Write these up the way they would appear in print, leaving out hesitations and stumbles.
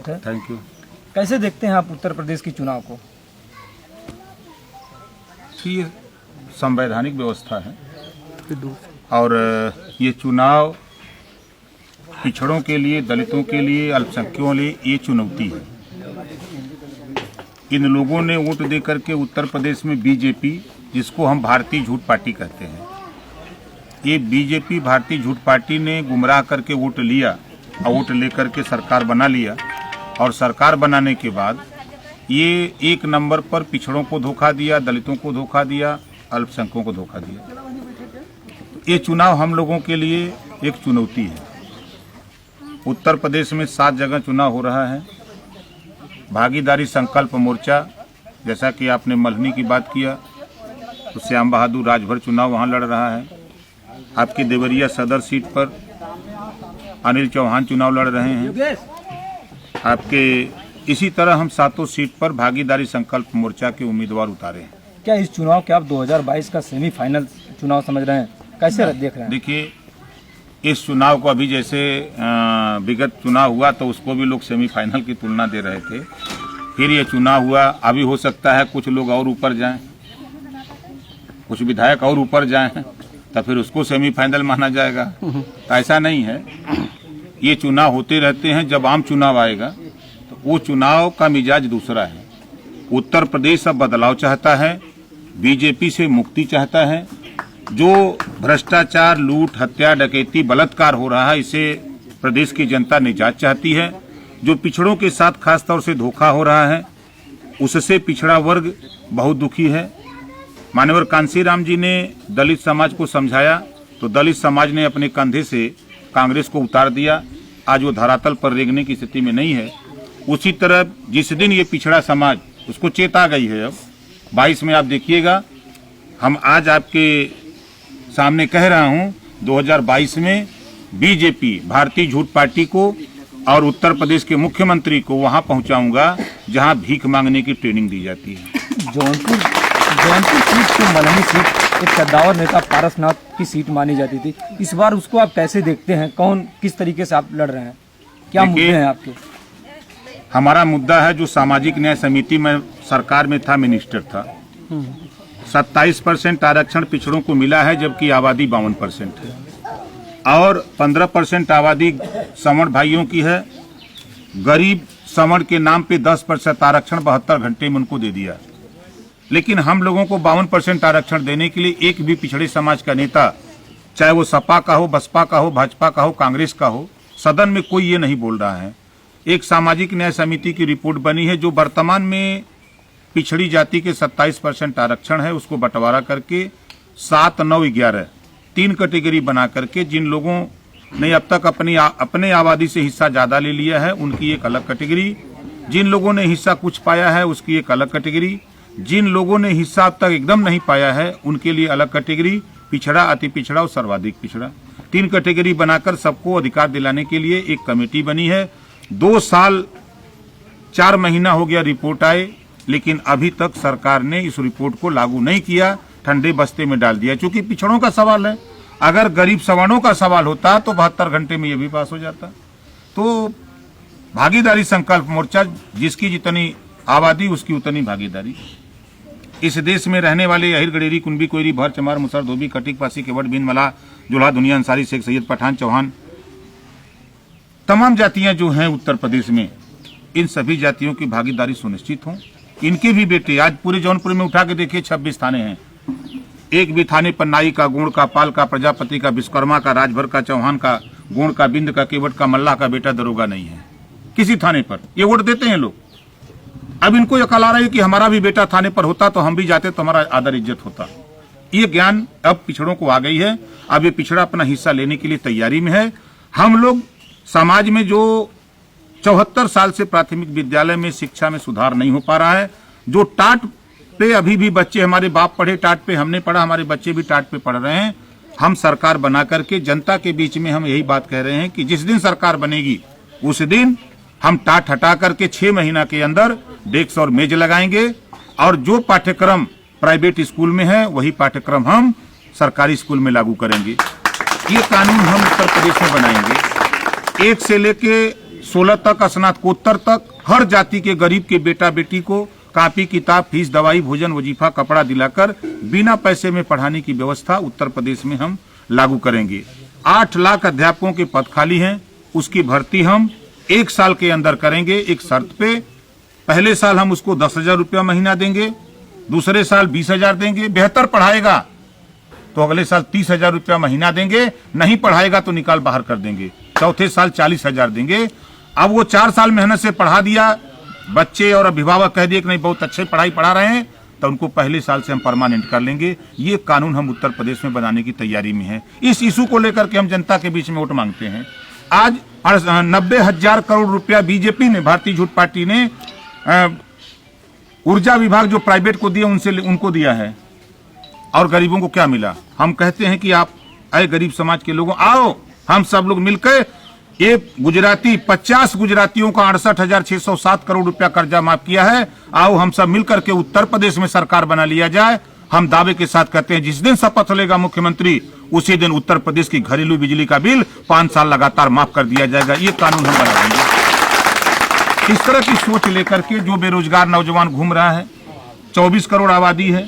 Thank you. कैसे देखते हैं आप उत्तर प्रदेश की चुनाव को? ये संवैधानिक व्यवस्था है और ये चुनाव पिछड़ों के लिए, दलितों के लिए, अल्पसंख्यकों के लिए ये चुनौती है। इन लोगों ने वोट दे करके उत्तर प्रदेश में बीजेपी, जिसको हम भारतीय झूठ पार्टी कहते हैं, ये बीजेपी भारतीय झूठ पार्टी ने गुमराह करके वोट लिया और वोट लेकर के सरकार बना लिया। और सरकार बनाने के बाद ये एक नंबर पर पिछड़ों को धोखा दिया, दलितों को धोखा दिया, अल्पसंख्यकों को धोखा दिया। ये चुनाव हम लोगों के लिए एक चुनौती है। उत्तर प्रदेश में 7 जगह चुनाव हो रहा है। भागीदारी संकल्प मोर्चा, जैसा कि आपने मल्हनी की बात किया, तो श्याम बहादुर राजभर चुनाव वहां लड़ रहा है। आपकी देवरिया सदर सीट पर अनिल चौहान चुनाव लड़ रहे हैं। आपके इसी तरह हम 7 सीट पर भागीदारी संकल्प मोर्चा के उम्मीदवार उतारे हैं। क्या इस चुनाव के आप 2022 का सेमीफाइनल चुनाव समझ रहे हैं? कैसे देख रहे हैं? देखिए, इस चुनाव को अभी जैसे विगत चुनाव हुआ तो उसको भी लोग सेमीफाइनल की तुलना दे रहे थे। फिर ये चुनाव हुआ, अभी हो सकता है कुछ लोग और ऊपर जाएं, कुछ विधायक और ऊपर जाएं, तो फिर उसको सेमीफाइनल माना जाएगा। तो ऐसा नहीं है, ये चुनाव होते रहते हैं। जब आम चुनाव आएगा तो वो चुनाव का मिजाज दूसरा है। उत्तर प्रदेश अब बदलाव चाहता है, बीजेपी से मुक्ति चाहता है। जो भ्रष्टाचार, लूट, हत्या, डकैती, बलात्कार हो रहा है, इसे प्रदेश की जनता निजात चाहती है। जो पिछड़ों के साथ खासतौर से धोखा हो रहा है, उससे पिछड़ा वर्ग बहुत दुखी है। माननीय कांशीराम जी ने दलित समाज को समझाया तो दलित समाज ने अपने कंधे से कांग्रेस को उतार दिया। आज वो धरातल पर रेंगने की स्थिति में नहीं है। उसी तरह जिस दिन ये पिछड़ा समाज, उसको चेत आ गई है। अब 22 में आप देखिएगा, हम आज आपके सामने कह रहा हूं 2022 में बीजेपी भारतीय झूठ पार्टी को और उत्तर प्रदेश के मुख्यमंत्री को वहां पहुंचाऊंगा जहां भीख मांगने की ट्रेनिंग दी जाती है। जौनपुर सीट को मल्हनी सीट एक कद्दावर नेता पारसनाथ की सीट मानी जाती थी। इस बार उसको आप कैसे देखते हैं? कौन, किस तरीके से आप लड़ रहे हैं? क्या मुद्दे हैं आपके? हमारा मुद्दा है जो सामाजिक न्याय समिति में सरकार में था, मिनिस्टर था। 27% आरक्षण पिछड़ों को मिला है, जबकि आबादी 52% है और 15% आबादी सवर्ण भाइयों की है। गरीब सवर्ण के नाम पे 10% आरक्षण 72 घंटे में उनको दे दिया। लेकिन हम लोगों को 52% आरक्षण देने के लिए एक भी पिछड़े समाज का नेता, चाहे वो सपा का हो, बसपा का हो, भाजपा का हो, कांग्रेस का हो, सदन में कोई ये नहीं बोल रहा है। एक सामाजिक न्याय समिति की रिपोर्ट बनी है जो वर्तमान में पिछड़ी जाति के 27% आरक्षण है, उसको बंटवारा करके 7, 9, 11 3 कैटेगरी बना करके जिन लोगों ने अब तक अपने आबादी से हिस्सा ज्यादा ले लिया है उनकी एक अलग कैटेगरी, जिन लोगों ने हिस्सा कुछ पाया है उसकी एक अलग कैटेगरी, जिन लोगों ने हिस्सा अब तक एकदम नहीं पाया है उनके लिए अलग कैटेगरी, पिछड़ा, अति पिछड़ा और सर्वाधिक पिछड़ा। 3 कैटेगरी बनाकर सबको अधिकार दिलाने के लिए एक कमेटी बनी है। 2 साल 4 महीना हो गया रिपोर्ट आए, लेकिन अभी तक सरकार ने इस रिपोर्ट को लागू नहीं किया, ठंडे बस्ते में डाल दिया। क्योंकि पिछड़ों का सवाल है, अगर गरीब सवर्णों का सवाल होता तो 72 घंटे में ये भी पास हो जाता। तो भागीदारी संकल्प मोर्चा, जिसकी जितनी आबादी उसकी उतनी भागीदारी। इस देश में रहने वाले अहिर, गडेरी, कुंभी, कोयरी, भर, चमार, मुसर, धोबी, कटिक, पासी, केवट, बिन, मलाह, जुल्हा, दुनिया, अंसारी, शेख, सैयद, पठान, चौहान, तमाम जातियां जो हैं उत्तर प्रदेश में, इन सभी जातियों की भागीदारी सुनिश्चित हो। इनके भी बेटे, आज पूरे जौनपुर में उठा के देखिए 26 थाने हैं, एक भी थाने पर नाई का, गोड़ का, पाल का, प्रजापति का, विश्वकर्मा का, राजभर का, चौहान का, गोड़ का, बिंद का, केवट का, मल्लाह का बेटा दरोगा नहीं है किसी थाने पर। ये वोट देते हैं लोग। अब इनको ये कल आ रहा है कि हमारा भी बेटा थाने पर होता तो हम भी जाते तो हमारा आदर इज्जत होता। ये ज्ञान अब पिछड़ों को आ गई है। अब ये पिछड़ा अपना हिस्सा लेने के लिए तैयारी में है। हम लोग समाज में जो 74 साल से प्राथमिक विद्यालय में शिक्षा में सुधार नहीं हो पा रहा है, जो टाट पे अभी भी बच्चे, हमारे बाप पढ़े टाट पे, हमने पढ़ा, हमारे बच्चे भी टाट पे पढ़ रहे हैं। हम सरकार बना करके जनता के बीच में हम यही बात कह रहे हैं कि जिस दिन सरकार बनेगी उस दिन हम टाट हटा करके 6 महीना के अंदर डेस्क और मेज लगाएंगे और जो पाठ्यक्रम प्राइवेट स्कूल में है वही पाठ्यक्रम हम सरकारी स्कूल में लागू करेंगे। ये कानून हम उत्तर प्रदेश में बनाएंगे। 1 से लेके 16 तक, स्नातकोत्तर तक हर जाति के गरीब के बेटा बेटी को कॉपी किताब, फीस, दवाई, भोजन, वजीफा, कपड़ा दिलाकर बिना पैसे में पढ़ाने की व्यवस्था उत्तर प्रदेश में हम लागू करेंगे। 8 लाख अध्यापकों के पद खाली हैं, उसकी भर्ती हम 1 साल के अंदर करेंगे। एक शर्त पे, पहले साल हम उसको 10,000 रुपया महीना देंगे, दूसरे साल 20,000 देंगे। बेहतर पढ़ाएगा तो अगले साल 30,000 रुपया महीना देंगे, नहीं पढ़ाएगा तो निकाल बाहर कर देंगे। चौथे साल 40,000 देंगे। अब वो 4 साल मेहनत से पढ़ा दिया, बच्चे और अभिभावक कह दिए कि नहीं बहुत अच्छे पढ़ाई पढ़ा रहे हैं, तो उनको पहले साल से हम परमानेंट कर लेंगे। ये कानून हम उत्तर प्रदेश में बनाने की तैयारी में है। इस इशू को लेकर के हम जनता के बीच में वोट मांगते हैं। आज 90,000 करोड़ रुपया बीजेपी ने, भारतीय जनता पार्टी ने ऊर्जा विभाग जो प्राइवेट को दिया उनको दिया है, और गरीबों को क्या मिला? हम कहते हैं कि आप आए गरीब समाज के लोगों, आओ हम सब लोग मिलकर, एक गुजराती 50 गुजरातियों का 68,607 करोड़ रुपया कर्जा माफ किया है। आओ हम सब मिलकर के उत्तर प्रदेश में सरकार बना लिया जाए। हम दावे के साथ कहते हैं जिस दिन शपथ लेगा मुख्यमंत्री, उसी दिन उत्तर प्रदेश की घरेलू बिजली का बिल 5 साल लगातार माफ कर दिया जाएगा। ये कानून हम बना देंगे। इस तरह की सोच लेकर के जो बेरोजगार नौजवान घूम रहा है, 24 करोड़ आबादी है,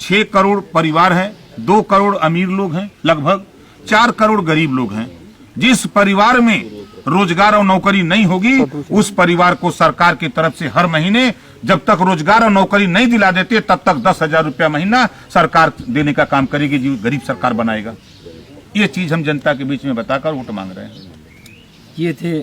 6 करोड़ परिवार है, 2 करोड़ अमीर लोग हैं, लगभग 4 करोड़ गरीब लोग हैं। जिस परिवार में रोजगार और नौकरी नहीं होगी, उस परिवार को सरकार की तरफ से हर महीने, जब तक रोजगार और नौकरी नहीं दिला देते तब तक 10,000 रुपया महीना सरकार देने का काम करेगी, जो गरीब सरकार बनाएगा। ये चीज हम जनता के बीच में बताकर वोट मांग रहे हैं। ये थे